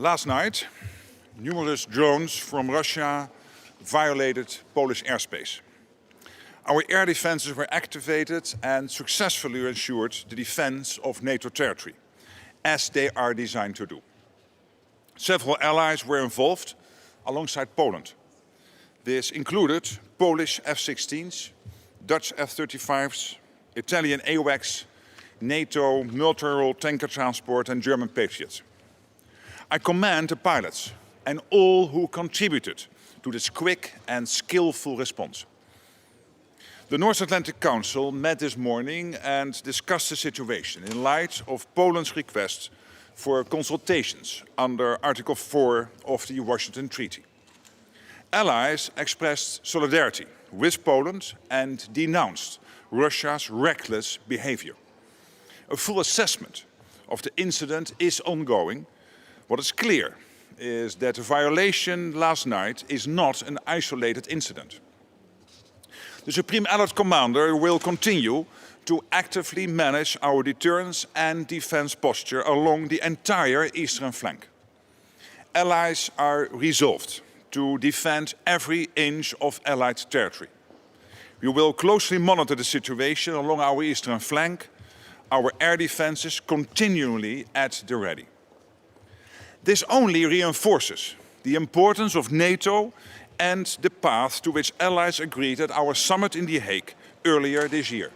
Last night, numerous drones from Russia violated Polish airspace. Our air defenses were activated and successfully ensured the defense of NATO territory, as they are designed to do. Several allies were involved alongside Poland. This included Polish F-16s, Dutch F-35s, Italian AWACS, NATO multi-role tanker transport and German Patriots. I commend the pilots and all who contributed to this quick and skillful response. The North Atlantic Council met this morning and discussed the situation in light of Poland's request for consultations under Article 4 of the Washington Treaty. Allies expressed solidarity with Poland and denounced Russia's reckless behavior. A full assessment of the incident is ongoing. What is clear is that the violation last night is not an isolated incident. The Supreme Allied Commander will continue to actively manage our deterrence and defense posture along the entire eastern flank. Allies are resolved to defend every inch of Allied territory. We will closely monitor the situation along our eastern flank, our air defenses continually at the ready. This only reinforces the importance of NATO and the path to which allies agreed at our summit in The Hague earlier this year.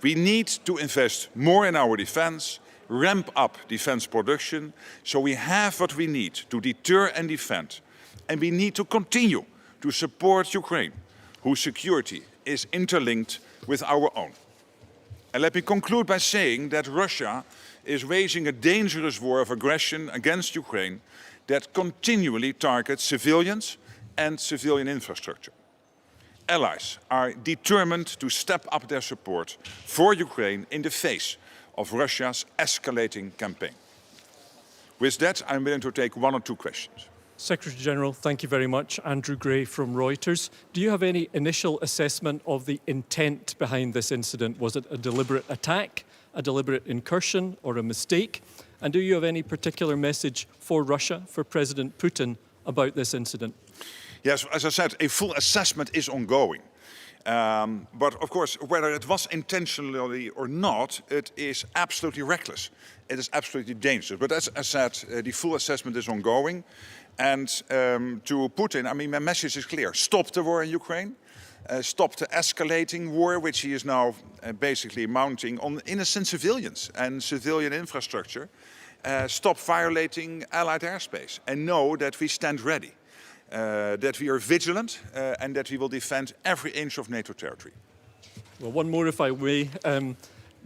We need to invest more in our defense, ramp up defense production, so we have what we need to deter and defend. And we need to continue to support Ukraine, whose security is interlinked with our own. And let me conclude by saying that Russia is waging a dangerous war of aggression against Ukraine that continually targets civilians and civilian infrastructure. Allies are determined to step up their support for Ukraine in the face of Russia's escalating campaign. With that, I'm willing to take one or two questions. Secretary General, thank you very much. Andrew Gray from Reuters. Do you have any initial assessment of the intent behind this incident? Was it a deliberate attack, a deliberate incursion, or a mistake? And do you have any particular message for Russia, for President Putin, about this incident? Yes, as I said, a full assessment is ongoing. But of course, whether it was intentionally or not, it is absolutely reckless. It is absolutely dangerous. But as I said, the full assessment is ongoing. And to Putin, I mean, my message is clear. Stop the war in Ukraine. Stop the escalating war, which he is now basically mounting on innocent civilians and civilian infrastructure. Stop violating Allied airspace and know that we stand ready, that we are vigilant and that we will defend every inch of NATO territory. Well, one more if I may.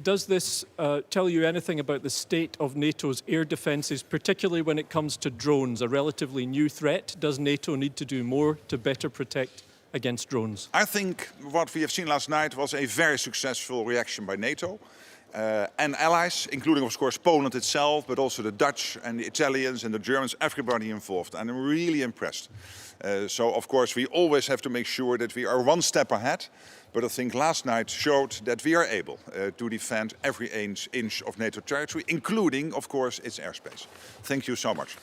Does this tell you anything about the state of NATO's air defences, particularly when it comes to drones, a relatively new threat? Does NATO need to do more to better protect against drones? I think what we have seen last night was a very successful reaction by NATO and allies, including, of course, Poland itself, but also the Dutch and the Italians and the Germans, everybody involved. And I'm really impressed. So, of course, we always have to make sure that we are one step ahead. But I think last night showed that we are able to defend every inch of NATO territory, including, of course, its airspace. Thank you so much.